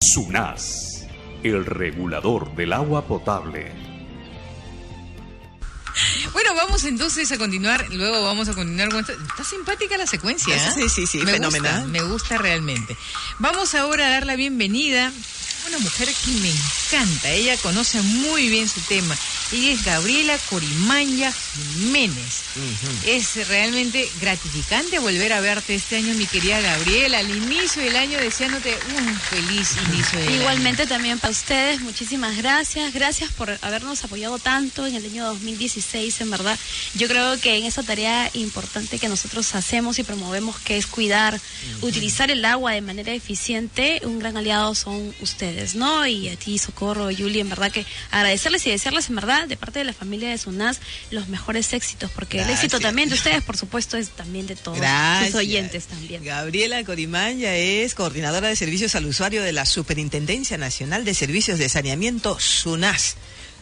SUNAS, el regulador del agua potable. Bueno, vamos entonces a continuar, luego vamos a continuar con esto. Está simpática la secuencia, ¿eh? Sí, fenomenal. Me gusta realmente. Vamos ahora a dar la bienvenida a una mujer que me encanta. Ella conoce muy bien su tema. Ella es Gabriela Corimanya Jiménez. Es realmente gratificante volver a verte este año, mi querida Gabriela, al inicio del año, deseándote un feliz inicio del año. Igualmente también para ustedes, muchísimas gracias. Gracias por habernos apoyado tanto en el año 2016, en verdad. Yo creo que en esa tarea importante que nosotros hacemos y promovemos, que es cuidar, utilizar el agua de manera eficiente, un gran aliado son ustedes, ¿no? Y a ti, Socorro, Yuli, en verdad que agradecerles y desearles, en verdad, de parte de la familia de SUNAS, los mejores éxitos, porque el éxito también de ustedes, por supuesto, es también de todos sus oyentes también. Gabriela Corimanya es coordinadora de servicios al usuario de la Superintendencia Nacional de Servicios de Saneamiento, SUNAS.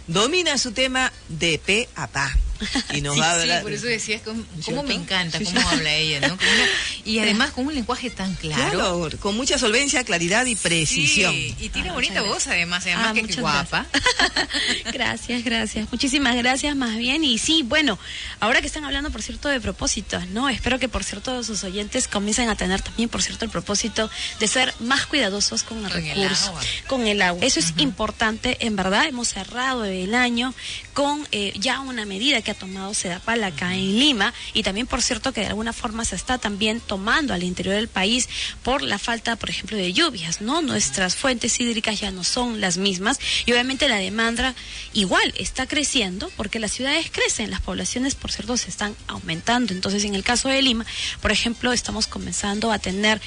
Domina su tema de pe a pa. Y nos va a hablar. Sí, por eso decías cómo me encanta cómo habla ella, ¿no? Y además con un lenguaje tan claro. Con mucha solvencia, claridad y precisión. Sí, y tiene bonita voz además que guapa. Gracias. Muchísimas gracias más bien. Y sí, bueno, ahora que están hablando, por cierto, de propósitos, ¿no? Espero que, por cierto, sus oyentes comiencen a tener también, por cierto, el propósito de ser más cuidadosos con el recurso, con el agua. Eso es importante, en verdad. Hemos cerrado el año con ya una medida que ha tomado SEDAPAL acá en Lima, y también, por cierto, que de alguna forma se está también tomando al interior del país por la falta, por ejemplo, de lluvias, ¿no? Nuestras fuentes hídricas ya no son las mismas, y obviamente la demanda igual está creciendo porque las ciudades crecen, las poblaciones, por cierto, se están aumentando. Entonces, en el caso de Lima, por ejemplo, estamos comenzando a tener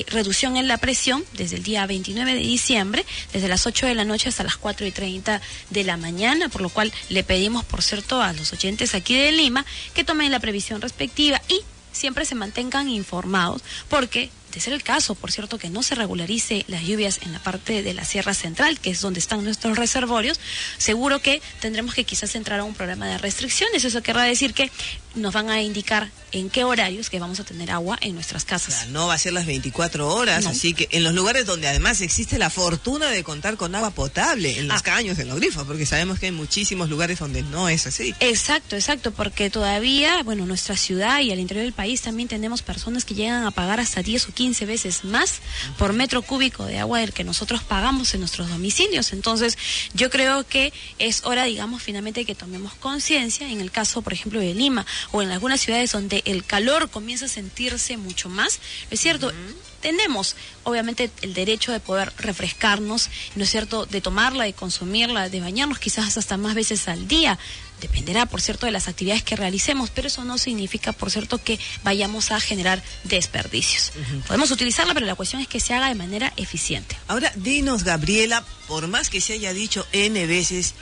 reducción en la presión desde el día 29 de diciembre, desde las 8 de la noche hasta las 4:30 de la mañana, por lo cual le pedimos, por cierto, a los oyentes aquí de Lima que tomen la previsión respectiva y siempre se mantengan informados, porque de ser el caso, por cierto, que no se regularice las lluvias en la parte de la Sierra Central, que es donde están nuestros reservorios, seguro que tendremos que quizás entrar a un programa de restricciones. Eso querrá decir que nos van a indicar en qué horarios que vamos a tener agua en nuestras casas. O sea, no va a ser las 24 horas, no. Así que en los lugares donde además existe la fortuna de contar con agua potable, en los caños, en los grifos, porque sabemos que hay muchísimos lugares donde no es así. Exacto, porque todavía, bueno, nuestra ciudad y al interior del país también tenemos personas que llegan a pagar hasta 10 o 15 veces más por metro cúbico de agua del que nosotros pagamos en nuestros domicilios. Entonces, yo creo que es hora, digamos, finalmente que tomemos conciencia, en el caso, por ejemplo, de Lima, o en algunas ciudades donde el calor comienza a sentirse mucho más, ¿no es cierto? Tenemos, obviamente, el derecho de poder refrescarnos, ¿no es cierto?, de tomarla, de consumirla, de bañarnos quizás hasta más veces al día. Dependerá, por cierto, de las actividades que realicemos, pero eso no significa, por cierto, que vayamos a generar desperdicios. Podemos utilizarla, pero la cuestión es que se haga de manera eficiente. Ahora, dinos, Gabriela, por más que se haya dicho N veces,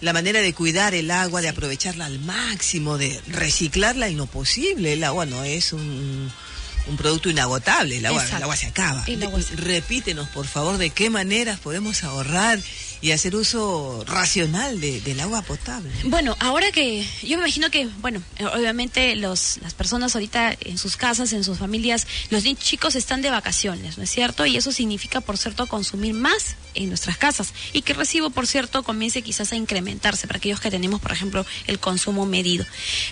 la manera de cuidar el agua, de aprovecharla al máximo, de reciclarla en lo posible. El agua no es un producto inagotable, el agua se acaba. Repítenos, por favor, de qué maneras podemos ahorrar y hacer uso racional del agua potable. Bueno, ahora que yo me imagino que, bueno, obviamente las personas ahorita en sus casas, en sus familias, los chicos están de vacaciones, ¿no es cierto? Y eso significa, por cierto, consumir más en nuestras casas, y que el recibo, por cierto, comience quizás a incrementarse para aquellos que tenemos, por ejemplo, el consumo medido.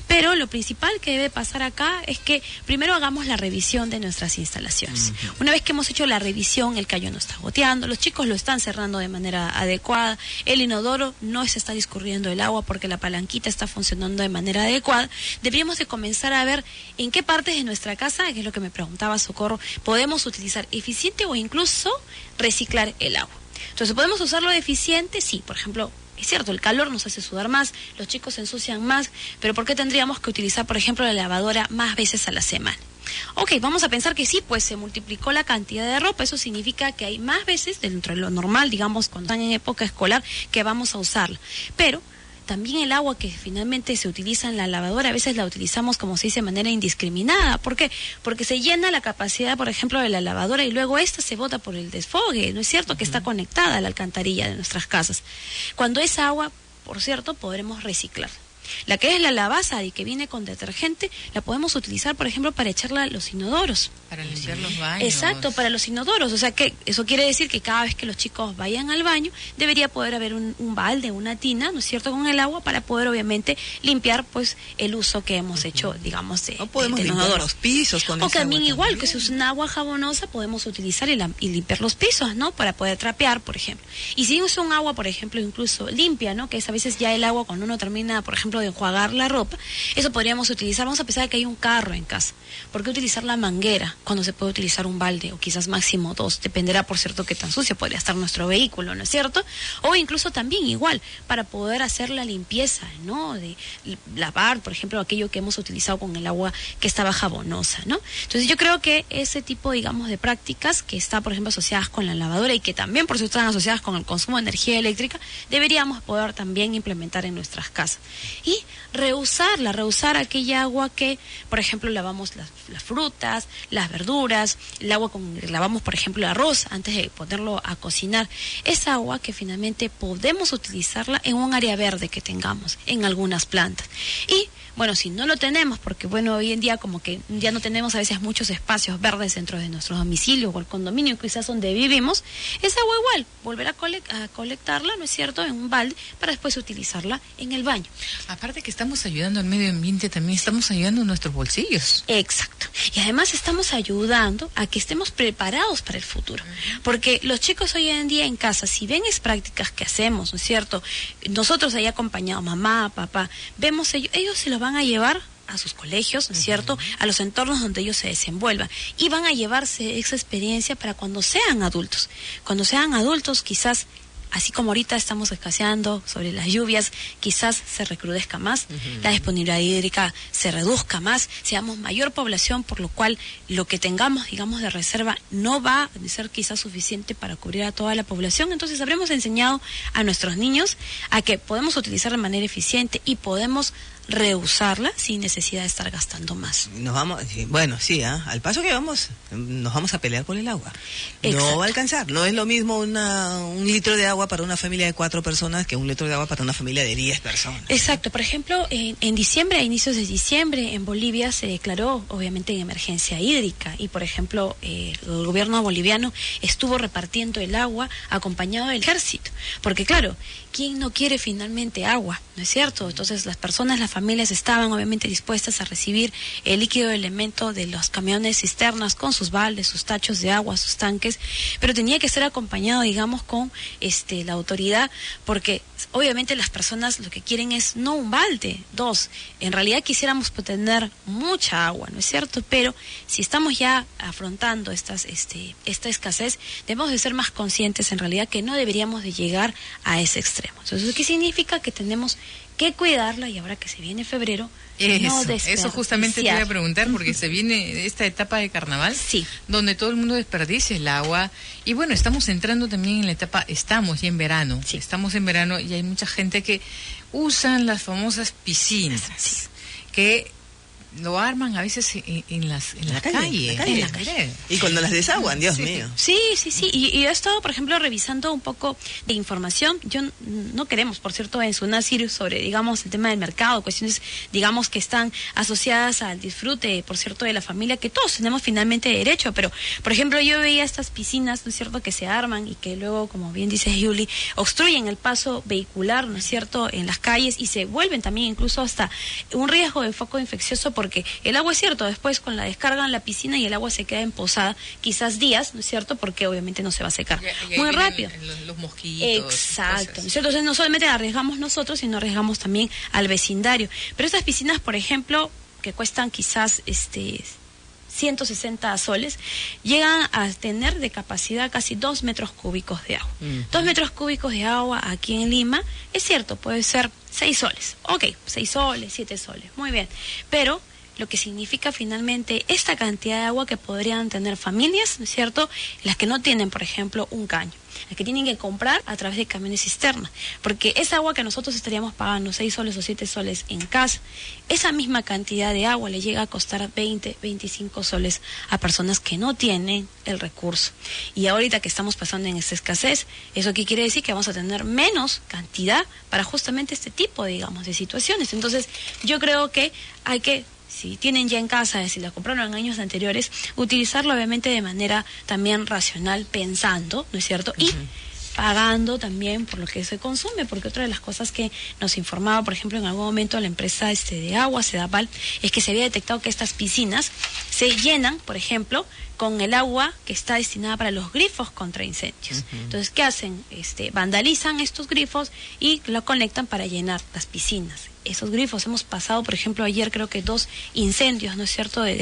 Pero lo principal que debe pasar acá es que primero hagamos la revisión de nuestras instalaciones. Una vez que hemos hecho la revisión, el caño no está goteando, los chicos lo están cerrando de manera adecuada, el inodoro no se está discurriendo el agua porque la palanquita está funcionando de manera adecuada, deberíamos de comenzar a ver en qué partes de nuestra casa, que es lo que me preguntaba Socorro, podemos utilizar eficiente o incluso reciclar el agua. Entonces, ¿podemos usarlo de eficiente? Sí, por ejemplo, es cierto, el calor nos hace sudar más, los chicos se ensucian más, pero ¿por qué tendríamos que utilizar, por ejemplo, la lavadora más veces a la semana? Ok, vamos a pensar que sí, pues se multiplicó la cantidad de ropa, eso significa que hay más veces dentro de lo normal, digamos, cuando están en época escolar, que vamos a usarla. Pero también el agua que finalmente se utiliza en la lavadora, a veces la utilizamos, como se dice, de manera indiscriminada. ¿Por qué? Porque se llena la capacidad, por ejemplo, de la lavadora y luego esta se bota por el desfogue. ¿No es cierto? Que está conectada a la alcantarilla de nuestras casas. Cuando esa agua, por cierto, podremos reciclar. La que es la lavaza y que viene con detergente, la podemos utilizar, por ejemplo, para echarla a los inodoros. Para limpiar los baños. Exacto, para los inodoros. O sea que eso quiere decir que cada vez que los chicos vayan al baño, debería poder haber un balde, una tina, ¿no es cierto?, con el agua para poder obviamente limpiar pues el uso que hemos hecho, digamos, de, No podemos de los limpiar inodoros. los pisos con O esa también agua igual también. que si usa una agua jabonosa, podemos utilizar y limpiar los pisos, ¿no? Para poder trapear, por ejemplo. Y si usa un agua, por ejemplo, incluso limpia, ¿no? Que es a veces ya el agua cuando uno termina, por ejemplo, de enjuagar la ropa, eso podríamos utilizar. Vamos a pensar que hay un carro en casa. ¿Por qué utilizar la manguera cuando se puede utilizar un balde o quizás máximo 2? Dependerá, por cierto, qué tan sucio podría estar nuestro vehículo, ¿no es cierto? O incluso también igual, para poder hacer la limpieza, ¿no? De lavar, por ejemplo, aquello que hemos utilizado con el agua que estaba jabonosa, ¿no? Entonces yo creo que ese tipo, digamos, de prácticas que está, por ejemplo, asociadas con la lavadora y que también, por cierto, están asociadas con el consumo de energía eléctrica, deberíamos poder también implementar en nuestras casas. Y reusar aquella agua que, por ejemplo, lavamos las frutas, las verduras, el agua con que lavamos, por ejemplo, el arroz antes de ponerlo a cocinar. Esa agua que finalmente podemos utilizarla en un área verde que tengamos, en algunas plantas. Y bueno, si no lo tenemos, porque bueno, hoy en día como que ya no tenemos a veces muchos espacios verdes dentro de nuestro domicilio o el condominio quizás donde vivimos, esa agua igual, volver a colectarla, ¿no es cierto?, en un balde para después utilizarla en el baño. Aparte que estamos ayudando al medio ambiente, también estamos ayudando a nuestros bolsillos. Exacto. Y además estamos ayudando a que estemos preparados para el futuro. Porque los chicos hoy en día en casa, si ven es prácticas que hacemos, ¿no es cierto?, nosotros ahí acompañados, mamá, papá, vemos ellos se los van a llevar a sus colegios, ¿no es cierto?, a los entornos donde ellos se desenvuelvan, y van a llevarse esa experiencia para cuando sean adultos. Cuando sean adultos, quizás, así como ahorita estamos escaseando sobre las lluvias, quizás se recrudezca más, la disponibilidad hídrica se reduzca más, seamos mayor población, por lo cual lo que tengamos, digamos, de reserva no va a ser quizás suficiente para cubrir a toda la población. Entonces habremos enseñado a nuestros niños a que podemos utilizar de manera eficiente y podemos reusarla sin necesidad de estar gastando más. Nos vamos, bueno, sí, al paso que vamos, nos vamos a pelear por el agua. Exacto. No va a alcanzar. No es lo mismo un litro de agua para una familia de 4 personas que un litro de agua para una familia de 10 personas. Exacto. Por ejemplo, en diciembre, a inicios de diciembre, en Bolivia se declaró, obviamente, en emergencia hídrica. Y, por ejemplo, el gobierno boliviano estuvo repartiendo el agua acompañado del ejército. Porque, claro, ¿quién no quiere finalmente agua? ¿No es cierto? Entonces, las personas, las familias estaban obviamente dispuestas a recibir el líquido elemento de los camiones cisternas con sus baldes, sus tachos de agua, sus tanques, pero tenía que ser acompañado, digamos, con la autoridad, porque obviamente las personas lo que quieren es no un balde, 2. En realidad quisiéramos tener mucha agua, ¿no es cierto? Pero si estamos ya afrontando esta escasez, debemos de ser más conscientes en realidad que no deberíamos de llegar a ese extremo. Entonces, ¿qué significa? Que tenemos que cuidarla, y ahora que se viene febrero, Eso justamente te iba a preguntar, porque se viene esta etapa de carnaval, sí, donde todo el mundo desperdicia el agua, y bueno, estamos entrando también en la etapa, estamos ya en verano, sí, estamos en verano y hay mucha gente que usan las famosas piscinas, sí, que lo arman a veces en la calle. Y cuando las desaguan, Dios mío. Sí. Y he estado, por ejemplo, revisando un poco de información. Yo no queremos, por cierto, en Sunasir sobre, digamos, el tema del mercado, cuestiones, digamos, que están asociadas al disfrute, por cierto, de la familia, que todos tenemos finalmente derecho. Pero, por ejemplo, yo veía estas piscinas, ¿no es cierto?, que se arman y que luego, como bien dice Yuli, obstruyen el paso vehicular, ¿no es cierto?, en las calles, y se vuelven también incluso hasta un riesgo de foco infeccioso, porque el agua, es cierto, después con la descarga en la piscina y el agua se queda emposada quizás días, ¿no es cierto?, porque obviamente no se va a secar muy rápido. Los mosquitos. Exacto, ¿no es cierto? Entonces no solamente arriesgamos nosotros, sino arriesgamos también al vecindario. Pero estas piscinas, por ejemplo, que cuestan quizás 160 soles, llegan a tener de capacidad casi 2 metros cúbicos de agua. 2 metros cúbicos de agua aquí en Lima, es cierto, puede ser 6 soles. Ok, 6 soles, 7 soles, muy bien. Pero lo que significa finalmente esta cantidad de agua que podrían tener familias, ¿no es cierto?, las que no tienen, por ejemplo, un caño, las que tienen que comprar a través de camiones cisterna, porque esa agua que nosotros estaríamos pagando 6 soles o 7 soles en casa, esa misma cantidad de agua le llega a costar 20, 25 soles a personas que no tienen el recurso. Y ahorita que estamos pasando en esta escasez, ¿eso qué quiere decir? Que vamos a tener menos cantidad para justamente este tipo, digamos, de situaciones. Entonces, yo creo que hay que, si tienen ya en casa, si la compraron en años anteriores, utilizarlo obviamente de manera también racional, pensando, ¿no es cierto? Y pagando también por lo que se consume, porque otra de las cosas que nos informaba, por ejemplo, en algún momento la empresa de agua, Sedapal, es que se había detectado que estas piscinas se llenan, por ejemplo, con el agua que está destinada para los grifos contra incendios. Entonces, ¿qué hacen? Vandalizan estos grifos y lo conectan para llenar las piscinas. Esos grifos, hemos pasado, por ejemplo, ayer creo que 2 incendios, ¿no es cierto?, de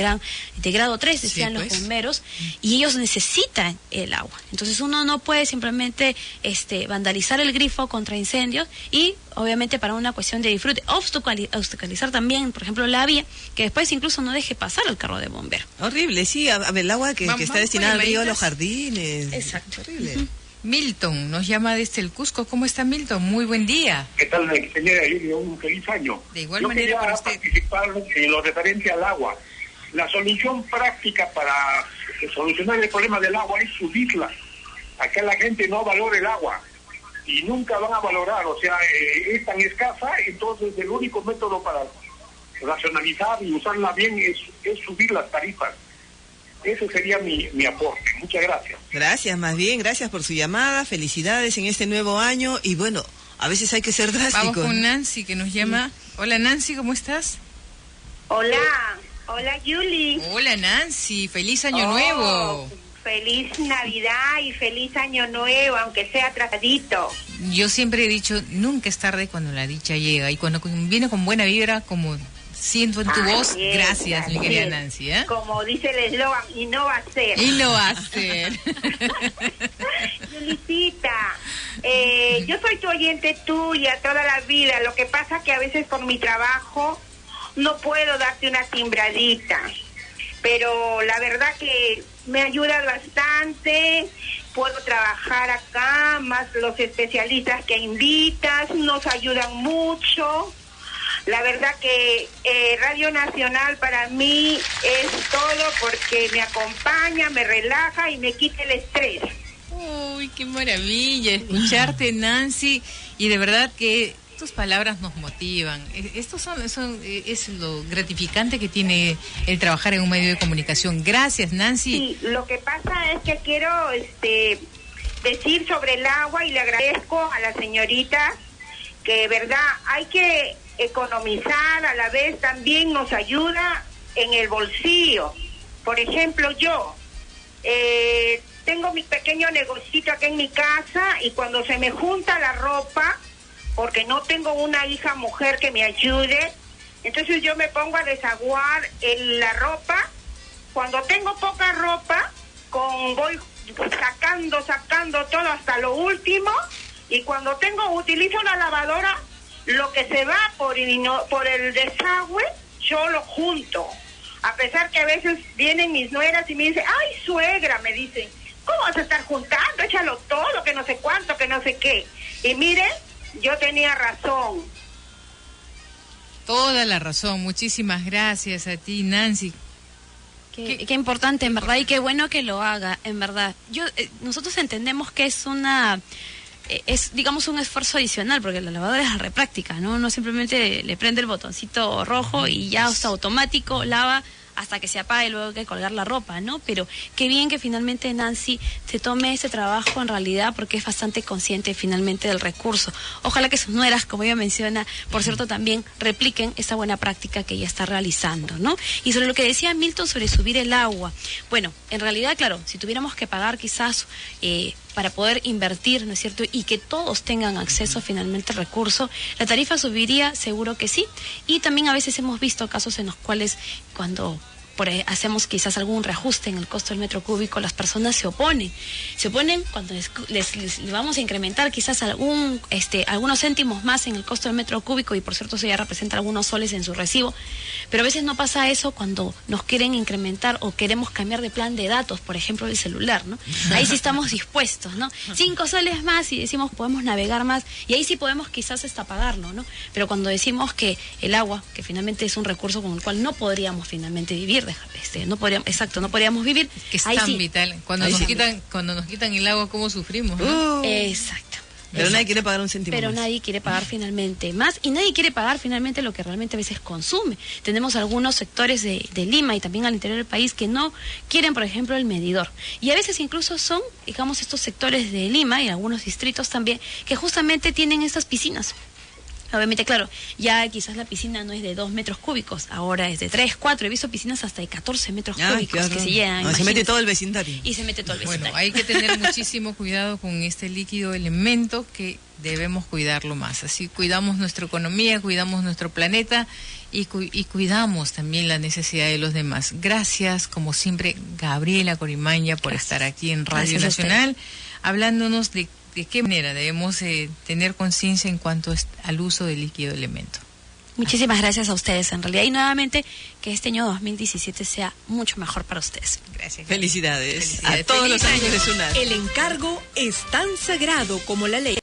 grado 3, decían los bomberos, y ellos necesitan el agua. Entonces uno no puede simplemente vandalizar el grifo contra incendios y, obviamente, para una cuestión de disfrute, obstaculizar también, por ejemplo, la vía, que después incluso no deje pasar al carro de bombero. Horrible, sí, a ver, el agua que está destinada al río, a los jardines. Exacto. Horrible. Milton nos llama desde el Cusco. ¿Cómo está, Milton? Muy buen día. ¿Qué tal, señora Yuri? Un feliz año. De igual Yo manera para quería usted. participar en lo referente al agua. La solución práctica para solucionar el problema del agua es subirla. Acá la gente no valora el agua y nunca van a valorar, o sea, es tan escasa, entonces el único método para racionalizar y usarla bien es subir las tarifas. Ese sería mi aporte. Muchas gracias. Gracias, más bien, gracias por su llamada, felicidades en este nuevo año y bueno, a veces hay que ser drásticos. Vamos con Nancy que nos llama. Hola Nancy, ¿cómo estás? Hola Yuli. Hola Nancy, feliz año nuevo. Feliz Navidad y feliz año nuevo, aunque sea atrasadito. Yo siempre he dicho, nunca es tarde cuando la dicha llega y cuando viene con buena vibra, como siento en tu voz, gracias, mi querida Nancy. Como dice el eslogan, y no va a ser. Y lo va a hacer. Yulicita, yo soy tu oyente tuya toda la vida. Lo que pasa que a veces por mi trabajo no puedo darte una timbradita. Pero la verdad que me ayuda bastante. Puedo trabajar acá, más los especialistas que invitas, nos ayudan mucho. La verdad que Radio Nacional para mí es todo porque me acompaña, me relaja y me quita el estrés. Uy, qué maravilla escucharte, Nancy, y de verdad que tus palabras nos motivan. Estos es lo gratificante que tiene el trabajar en un medio de comunicación. Gracias, Nancy. Sí, lo que pasa es que quiero decir sobre el agua y le agradezco a la señorita que de verdad hay que economizar, a la vez también nos ayuda en el bolsillo. Por ejemplo, yo tengo mi pequeño negocito acá en mi casa y cuando se me junta la ropa, porque no tengo una hija mujer que me ayude, entonces yo me pongo a desaguar la ropa. Cuando tengo poca ropa, voy sacando todo hasta lo último, y cuando utilizo la lavadora, lo que se va por el desagüe, yo lo junto. A pesar que a veces vienen mis nueras y me dicen, ay, suegra, me dicen, ¿cómo vas a estar juntando? Échalo todo, que no sé cuánto, que no sé qué. Y miren, yo tenía razón. Toda la razón. Muchísimas gracias a ti, Nancy. Qué importante, en verdad, y qué bueno que lo haga, en verdad. Nosotros entendemos que es digamos un esfuerzo adicional, porque la lavadora es repráctica, ¿no? No simplemente le prende el botoncito rojo y ya está automático, lava hasta que se apague y luego hay que colgar la ropa, ¿no? Pero qué bien que finalmente Nancy se tome ese trabajo en realidad, porque es bastante consciente finalmente del recurso. Ojalá que sus nueras, como ella menciona, por cierto, también repliquen esa buena práctica que ella está realizando, ¿no? Y sobre lo que decía Milton sobre subir el agua, bueno, en realidad, claro, si tuviéramos que pagar quizás para poder invertir, ¿no es cierto?, y que todos tengan acceso finalmente al recurso, la tarifa subiría, seguro que sí. Y también a veces hemos visto casos en los cuales cuando hacemos quizás algún reajuste en el costo del metro cúbico, las personas se oponen cuando les vamos a incrementar quizás algunos céntimos más en el costo del metro cúbico, y por cierto eso ya representa algunos soles en su recibo, pero a veces no pasa eso cuando nos quieren incrementar o queremos cambiar de plan de datos, por ejemplo el celular, ¿no? Ahí sí estamos dispuestos, ¿no? 5 soles más y decimos podemos navegar más, y ahí sí podemos quizás hasta pagarlo, ¿no? Pero cuando decimos que el agua, que finalmente es un recurso con el cual no podríamos finalmente vivir, no podríamos vivir. Que es ahí tan sí. vital. Cuando nos quitan el agua, ¿cómo sufrimos? Exacto. Pero nadie quiere pagar un céntimo Pero más. nadie quiere pagar finalmente más, y nadie quiere pagar finalmente lo que realmente a veces consume. Tenemos algunos sectores de Lima y también al interior del país que no quieren, por ejemplo, el medidor. Y a veces incluso son, digamos, estos sectores de Lima y algunos distritos también, que justamente tienen estas piscinas. Obviamente, claro, ya quizás la piscina no es de 2 metros cúbicos, ahora es de 3, 4. He visto piscinas hasta de 14 metros cúbicos que se llenan. Se mete todo el vecindario. Y se mete todo el vecindario. Bueno, hay que tener muchísimo cuidado con este líquido elemento, que debemos cuidarlo más. Así cuidamos nuestra economía, cuidamos nuestro planeta y cuidamos también la necesidad de los demás. Gracias, como siempre, Gabriela Corimaña, por estar aquí en Radio Nacional, hablándonos de qué manera debemos tener conciencia en cuanto al uso del líquido elemento. Muchísimas gracias a ustedes, en realidad, y nuevamente que este año 2017 sea mucho mejor para ustedes. Gracias. Felicidades a todos los amigos de Sunat. El encargo es tan sagrado como la ley.